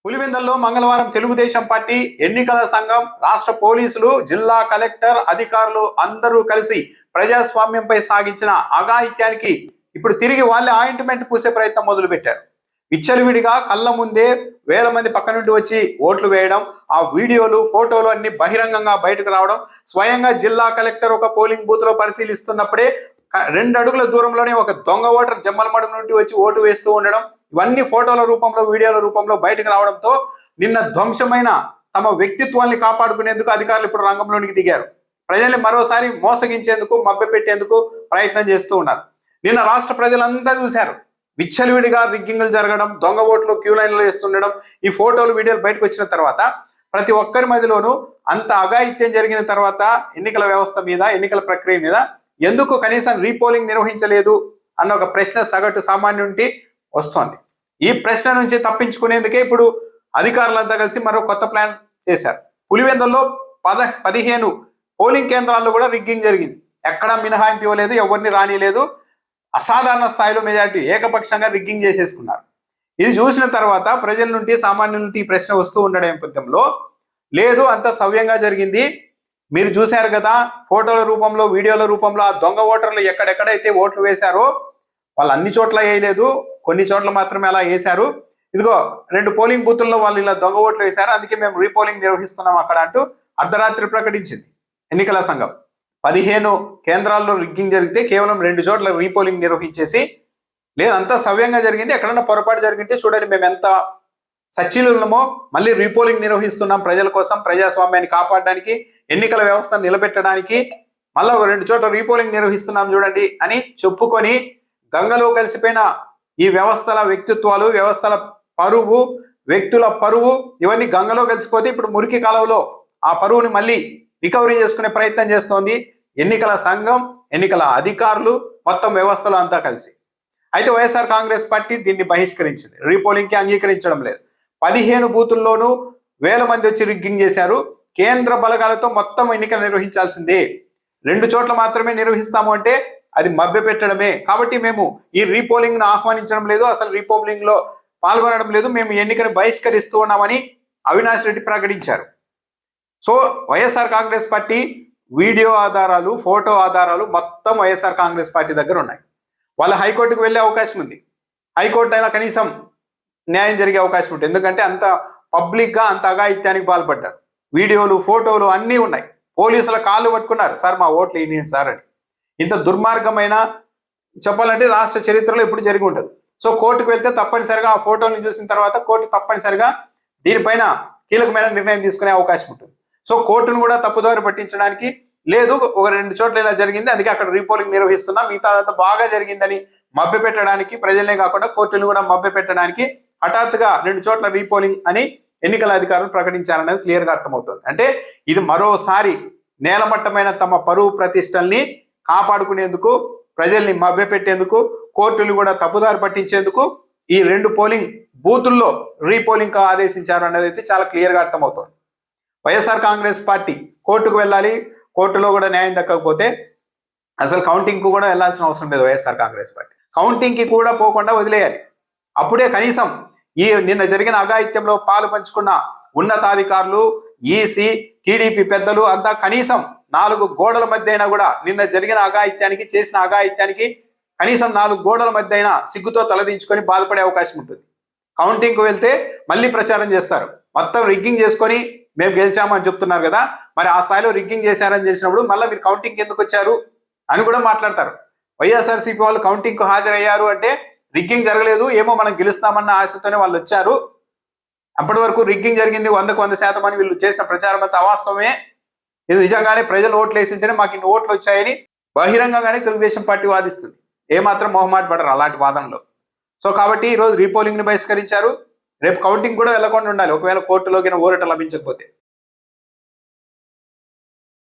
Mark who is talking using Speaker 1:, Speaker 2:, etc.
Speaker 1: పులివెందుల్లో మంగళవారం తెలుగుదేశం పార్టీ ఎన్నికల సంఘం, రాష్ట్ర పోలీసులు, జిల్లా కలెక్టర్, అధికారులు అందరూ కలిసి ప్రజాస్వామ్యంపై సాగించిన అఘాయిత్యానికి ఇప్పుడు తిరిగి వాళ్ళే ఆయింట్మెంట్ పూసే ప్రయత్నం మొదలుపెట్టారు. విచ్చలవిడిగా కళ్ళ ముందే వేల మంది పక్క నుండి వచ్చి ఓట్లు వేయడం, ఆ వీడియోలు, ఫోటోలు అన్ని బహిరంగంగా బయటకు రావడం, స్వయంగా జిల్లా కలెక్టర్ ఒక పోలింగ్ బూత్ లో పరిశీలిస్తున్నప్పుడే 2 అడుగుల దూరంలోనే ఒక దొంగ ఓటర్ జమ్మలమడుగు నుండి వచ్చి ఓటు వేస్తూ ఉండడం, ఇవన్నీ ఫోటోల రూపంలో, వీడియోల రూపంలో బయటకు రావడంతో నిన్న ధ్వంసమైన తమ వ్యక్తిత్వాన్ని కాపాడుకునేందుకు అధికారులు ఇప్పుడు రంగంలోనికి దిగారు. ప్రజల్ని మరోసారి మోసగించేందుకు, మభ్యపెట్టేందుకు ప్రయత్నం చేస్తూ ఉన్నారు. నిన్న రాష్ట్ర ప్రజలంతా చూశారు. విచ్చలవిడిగా రిగ్గింగ్లు జరగడం, దొంగ ఓట్లు క్యూ లైన్లో వేస్తుండడం, ఈ ఫోటోలు, వీడియోలు బయటకు వచ్చిన తర్వాత ప్రతి ఒక్కరి మధ్యలోనూ అంత అఘాయిత్యం జరిగిన తర్వాత ఎన్నికల వ్యవస్థ మీద, ఎన్నికల ప్రక్రియ మీద ఎందుకు కనీసం రీపోలింగ్ నిర్వహించలేదు అన్న ఒక ప్రశ్న సగటు సామాన్యునికి వస్తోంది. ఈ ప్రశ్న నుంచి తప్పించుకునేందుకే ఇప్పుడు అధికారులంతా కలిసి మరో కొత్త ప్లాన్ చేశారు. పులివెందుల్లో 15 పోలింగ్ కేంద్రాల్లో కూడా రిగ్గింగ్ జరిగింది. ఎక్కడా మినహాయింపు ఇవ్వలేదు, ఎవరిని రానిలేదు. అసాధారణ స్థాయిలో మెజారిటీ ఏకపక్షంగా రిగ్గింగ్ చేసేసుకున్నారు. ఇది చూసిన తర్వాత ప్రజల నుండి, సామాన్యుల నుండి ఈ ప్రశ్న వస్తూ ఉండడం నేపథ్యంలో లేదు, అంత సవ్యంగా జరిగింది, మీరు చూశారు కదా ఫోటోల రూపంలో, వీడియోల రూపంలో ఆ దొంగ ఓటర్లు ఎక్కడెక్కడైతే ఓట్లు వేశారో వాళ్ళు అన్ని చోట్ల వేయలేదు, కొన్ని చోట్ల మాత్రమే అలా వేశారు. ఇదిగో 2 పోలింగ్ బూతుల్లో వాళ్ళు ఇలా దొంగ ఓట్లు వేశారు, అందుకే మేము రీపోలింగ్ నిర్వహిస్తున్నాం అక్కడ అంటూ అర్ధరాత్రి ప్రకటించింది ఎన్నికల సంఘం. 15 కేంద్రాల్లో రిగ్గింగ్ జరిగితే కేవలం 2 చోట్ల రీపోలింగ్ నిర్వహించేసి, లేదంతా సవ్యంగా జరిగింది, ఎక్కడన్నా పొరపాటు జరిగింటే చూడండి మేము ఎంత సచ్చిలున్నామో, మళ్ళీ రీపోలింగ్ నిర్వహిస్తున్నాం ప్రజల కోసం, ప్రజాస్వామ్యాన్ని కాపాడడానికి, ఎన్నికల వ్యవస్థను నిలబెట్టడానికి మళ్ళీ 2 చోట్ల రీపోలింగ్ నిర్వహిస్తున్నాం చూడండి అని చెప్పుకొని గంగలో కలిసిపోయిన ఈ వ్యవస్థల వ్యక్తిత్వాలు, వ్యవస్థల పరువు, వ్యక్తుల పరువు ఇవన్నీ గంగలో కలిసిపోతే ఇప్పుడు మురికి కాలంలో ఆ పరువుని మళ్ళీ రికవరీ చేసుకునే ప్రయత్నం చేస్తోంది ఎన్నికల సంఘం, ఎన్నికల అధికారులు, మొత్తం వ్యవస్థలు అంతా కలిసి. అయితే వైఎస్ఆర్ కాంగ్రెస్ పార్టీ దీన్ని బహిష్కరించింది, రీపోలింగ్కి అంగీకరించడం లేదు. 15 బూతుల్లోనూ వేల మంది వచ్చి రిగ్గింగ్ చేశారు. కేంద్ర బలగాలతో మొత్తం ఎన్నికలు నిర్వహించాల్సిందే, 2 చోట్ల మాత్రమే నిర్వహిస్తాము అంటే అది మభ్య పెట్టడమే. కాబట్టి మేము ఈ రీపోలింగ్ ను ఆహ్వానించడం లేదు, అసలు రీపోలింగ్ లో పాల్గొనడం లేదు, మేము ఎన్నికను బహిష్కరిస్తూ ఉన్నామని అవినాష్ రెడ్డి ప్రకటించారు. So YSR Congress party video ఆధారాలు, ఫోటో ఆధారాలు మొత్తం వైఎస్ఆర్ కాంగ్రెస్ పార్టీ దగ్గర ఉన్నాయి. వాళ్ళు హైకోర్టుకు వెళ్ళే అవకాశం ఉంది. హైకోర్టు అయినా కనీసం న్యాయం జరిగే అవకాశం ఉంటుంది, ఎందుకంటే అంత పబ్లిక్ గా అంత అఘాయిత్యానికి పాల్పడ్డారు. వీడియోలు, ఫోటోలు అన్నీ ఉన్నాయి. పోలీసుల కాళ్ళు పట్టుకున్నారు, సార్ మా ఓట్లు వేయండి సార్ అని. ఇంత దుర్మార్గమైన చెప్పాలంటే రాష్ట్ర చరిత్రలో ఎప్పుడు జరిగి ఉంటుంది. సో కోర్టుకు వెళ్తే తప్పనిసరిగా ఆ ఫోటోని చూసిన తర్వాత కోర్టు తప్పనిసరిగా దీనిపైన కీలకమైన నిర్ణయం తీసుకునే అవకాశం ఉంటుంది. సో కోర్టును కూడా తప్పుదారి పట్టించడానికి లేదు, ఒక 2 చోట్ల ఇలా జరిగింది అందుకే అక్కడ రీపోలింగ్ నిర్వహిస్తున్నాం, మిగతా అంతా బాగా జరిగిందని మభ్య పెట్టడానికి, ప్రజలే కాకుండా కోర్టును కూడా మభ్య పెట్టడానికి హఠాత్తుగా 2 చోట్ల రీపోలింగ్ అని ఎన్నికల అధికారులు ప్రకటించారనేది క్లియర్ గా అర్థమవుతుంది. అంటే ఇది మరోసారి నేలమట్టమైన తమ పరువు ప్రతిష్టల్ని కాపాడుకునేందుకు, ప్రజల్ని మభ్యపెట్టేందుకు, కోర్టులు కూడా తప్పుదారి పట్టించేందుకు ఈ 2 పోలింగ్ బూతుల్లో రీపోలింగ్ ఆదేశించారు అనేది అయితే చాలా క్లియర్ గా అర్థమవుతోంది. వైఎస్ఆర్ కాంగ్రెస్ పార్టీ కోర్టుకు వెళ్ళాలి, కోర్టులో కూడా న్యాయం దక్కకపోతే అసలు కౌంటింగ్ కు కూడా వెళ్లాల్సిన అవసరం లేదు. వైఎస్ఆర్ కాంగ్రెస్ పార్టీ కౌంటింగ్ కి కూడా పోకుండా వదిలేయాలి. అప్పుడే కనీసం ఈ నిన్న జరిగిన అఘాయిత్యంలో పాలు పంచుకున్న ఉన్నతాధికారులు, ఈసీ, టీడీపీ పెద్దలు అంతా కనీసం 4 గోడల మధ్య అయినా కూడా నిన్న జరిగిన అఘాయిత్యానికి, చేసిన అఘాయిత్యానికి కనీసం 4 గోడల మధ్య అయినా సిగ్గుతో తలదించుకొని బాధపడే అవకాశం ఉంటుంది. కౌంటింగ్ కు వెళ్తే మళ్ళీ ప్రచారం చేస్తారు, మొత్తం రిగ్గింగ్ చేసుకొని మేము గెలిచామని చెప్తున్నారు కదా, మరి ఆ స్థాయిలో రిగ్గింగ్ చేశారని చేసినప్పుడు మళ్ళీ మీరు కౌంటింగ్ ఎందుకు వచ్చారు అని కూడా మాట్లాడతారు. వైఎస్ఆర్సీపీ వాళ్ళు కౌంటింగ్ కు హాజరయ్యారు అంటే రిగ్గింగ్ జరగలేదు, ఏమో మనం గెలుస్తామన్న ఆశతోనే వాళ్ళు వచ్చారు. అప్పటి వరకు రిగ్గింగ్ జరిగింది 100కు 100% అని వీళ్ళు చేసిన ప్రచారం అంతా అవాస్తవమే. ఇది నిజంగానే ప్రజలు ఓట్లు వేసింటేనే మాకు ఇన్ని ఓట్లు వచ్చాయని బహిరంగంగానే తెలుగుదేశం పార్టీ వాదిస్తుంది. ఏమాత్రం మొహమాట పడరు అలాంటి వాదనలో. సో కాబట్టి ఈరోజు రీపోలింగ్ ని బహిష్కరించారు. రేపు కౌంటింగ్ కూడా వెళ్లకుండా ఉండాలి, ఒకవేళ కోర్టులోకి ఊరట లభించకపోతే.